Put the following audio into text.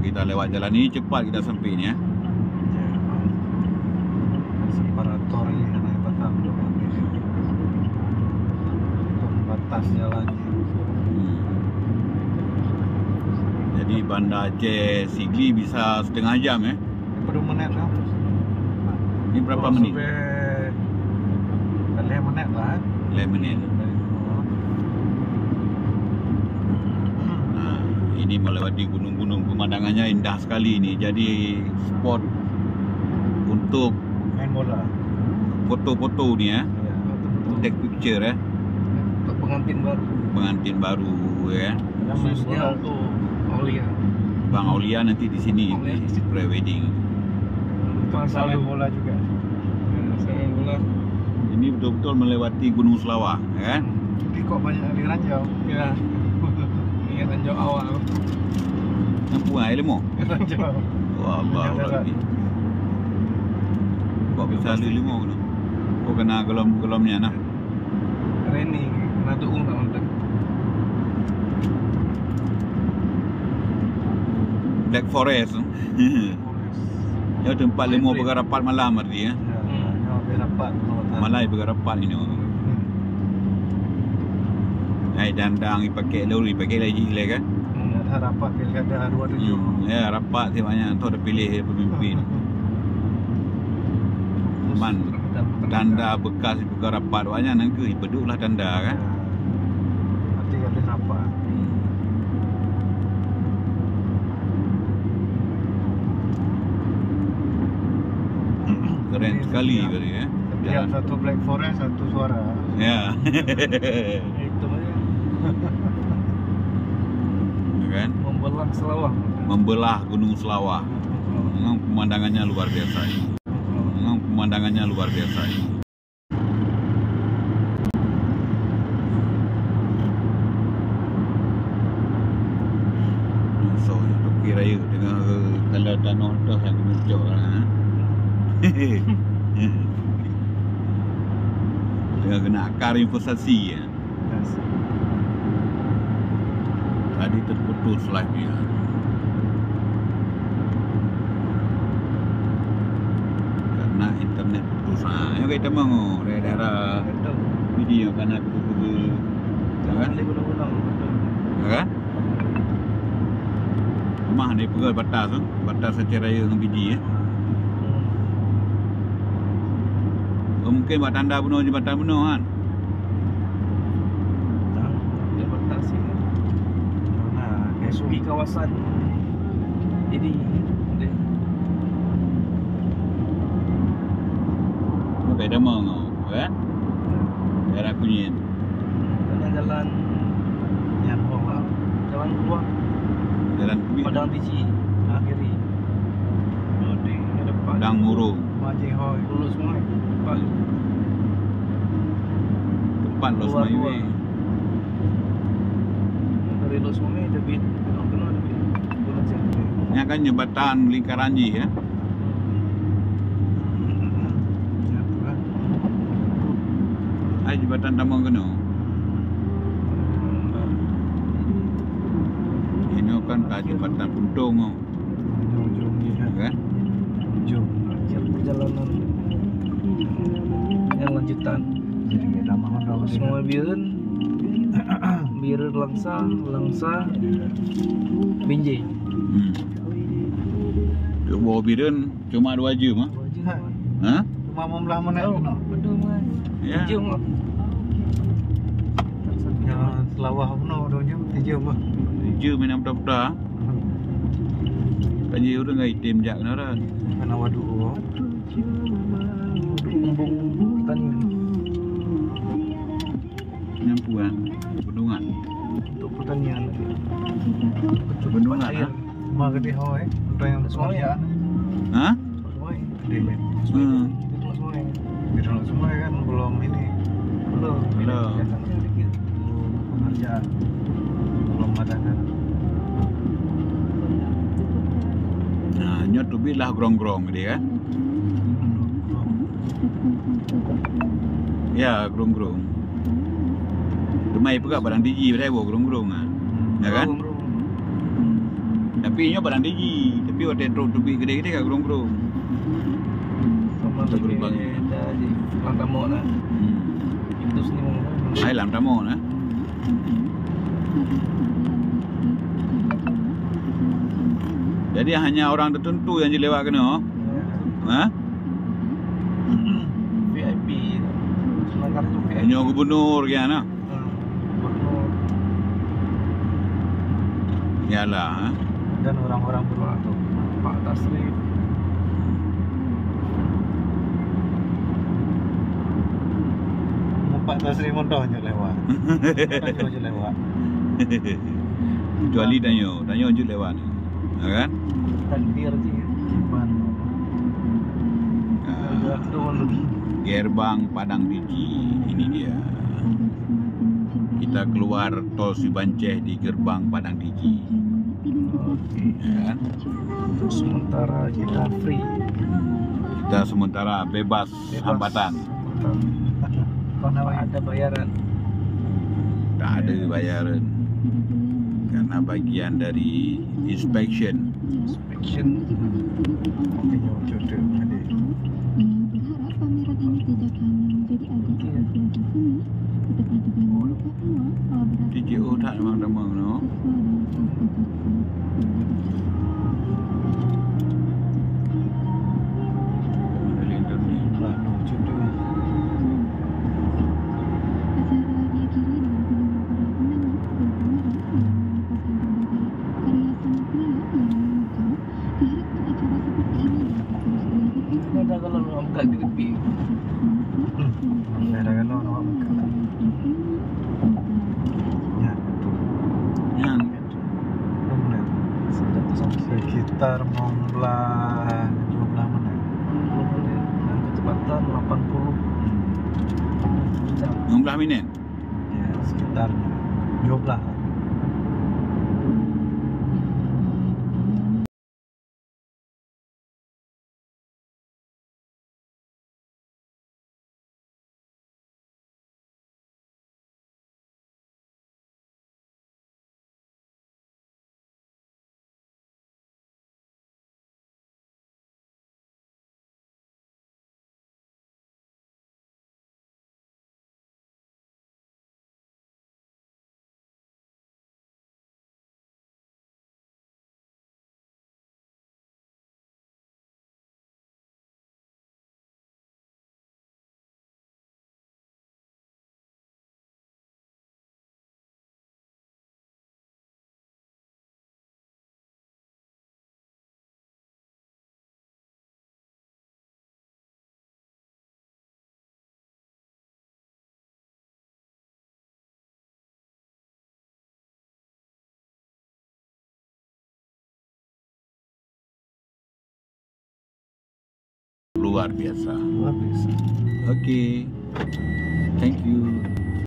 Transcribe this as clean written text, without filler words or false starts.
kita lewat jalan ini cepat kita sampai ni ya. Separator ini kan yang batang batas jalannya. Jadi Bandar Aceh Sigli bisa setengah jam ya. Berapa menit lah? Ini berapa menit? Sampai 5 menit lah. 5 menit. Nah, ini melewati gunung-gunung, pemandangannya indah sekali ini. Jadi spot untuk Main bola. foto-foto ni ya. Take picture ya. Untuk pengantin baru. Pengantin baru ya. Yang main bola tuh Aulia. Bang Aulia nanti di sini pre-wedding. Main bola juga. Main bola. Ini betul-betul melewati Gunung Selawah ya. Tapi kok banyak di ranjau? Ya. Ini ranjau awal. Nampu air lemah. Ranjau. Wah, Allah. Kok bisa lemah tu? Kok kena gelom-gelomnya nah. Training, kena tuung tak mantap. Black Forest. Ya tempat lemah bergarapat malam arti ya. Berapa Malai bergarapat ini. Ai dandang dipakai lori, pakai lagi le kan. Rapat pilkada 27. Ya rapat dia banyak tu ada pilih pemimpin. Man tanda bekas bergarapat banyak nang ke ipeduklah tanda kan. Nanti ada rapat. Keren sekali kali ya. Yang satu Black Forest, satu suara. Ya. Itu aja. Kan? Membelah Selawah. Membelah Gunung Selawah. Memang pemandangannya luar biasa ini. Memang pemandangannya luar biasa ini. So, Toki Raya dengan kalau tanah dah yang muncul lah. Dengan kena akar investasi ya. Tadi terputus lagi ya. Karena internet putus. Nah, yang kita mau daerah video karena putus. Kan? Kan? Rumah ni pegal batas tu, batas secara dengan biji ya. Mungkin buat tanda bunuh jembatan bunuh kan. Dia batas ni. Nah, SUI kawasan ini Okey dah mau kan? Daerah Kunyin. Jalan yang bawah, jalan keluar Jalan Kunyin. Padang Tiji, kiri. Loading di depan. Padang Murung. Majih Hoi, Hulu Sungai. Tempat Los Maiwe. Dari Los Sungai debit, kena debit. Ini kan jembatan Lingkaranji ya. Ai jembatan Tambang Geno. Ini kan jembatan Puntung Ujung ni kan? Ujung perjalanan yang lanjutan. Jadi kita mau tahu semua Biren, Biren Langsa, Binjai. Ke bawah Biren cuma 2 jam ah. Ha? Cuma membelah menit kena. Betul mas. Ya. Jom. Yang Selawah kena 2 jam, 3 jam bah. Jam main apa-apa. Kan dia udah enggak item jak kena. Kena waduk. Kumbung pertanian. Nyampuan bendungan. Untuk pertanian. Bendungan Air. ah. Mah gede Hoi, untuk yang pekerjaan. Ha? Hoi, gede men. Di dalam semua kan belum ini. Belum. Sedikit. Pengerjaan. Belum ada kan. Nah, nyot tu bilah grong-grong dia kan. Ya, grong-grong. Rumai pegak barang diji pada grong-grong ah. Ya kan? Tapi inyo padang tinggi. Tapi waktu truk tubi gede-gede kagak gerung-gerung. Sama Kita lagi berubah. ada di Langkamo lah. Itu sini mau. Ai lam tamo nah. Jadi hanya orang tertentu yang dilewat kena. Ha? VIP. Cuma kartu VIP. Hanya gubernur kian nah. Gubernur Yalah, ha? dan orang-orang berwaktu. Pak Tasrif. Pak Tasrif mondoh je lewat. Mondoh je lewat. Kecuali Danyo je lewat ni. Ha, kan? Takdir je. Gerbang Padang Diji, ini dia. Kita keluar tol Sibanceh di gerbang Padang Diji. Oke. Ya kan? Sementara kita free. Kita sementara bebas hambatan. Karena ada bayaran. Tak ada bayaran. Karena bagian dari inspection. Inspection. Tengok jodoh tadi. Berharap pameran ini tidak hanya menjadi ajang apresiasi seni, tetapi juga membuka peluang kolaborasi TJO tak memang no. sesuai dengan konstitusi. Kalender ni. Lano jodoh. Acara diakhiri dengan kunjungan para pendengar dan pemeran yang memaparkan berbagai karya seni pria yang memukau. Diharapkan acara seperti ini dapat terus dilakukan. Ada kalau orang buka di tepi. Ada kalau orang buka. Ya, Yang benar. Sekitar 12 menit. Dan kecepatan 80 jam. 16 minit. Ya, sekitarnya 12. Luar biasa. Luar biasa. Okay. Thank you.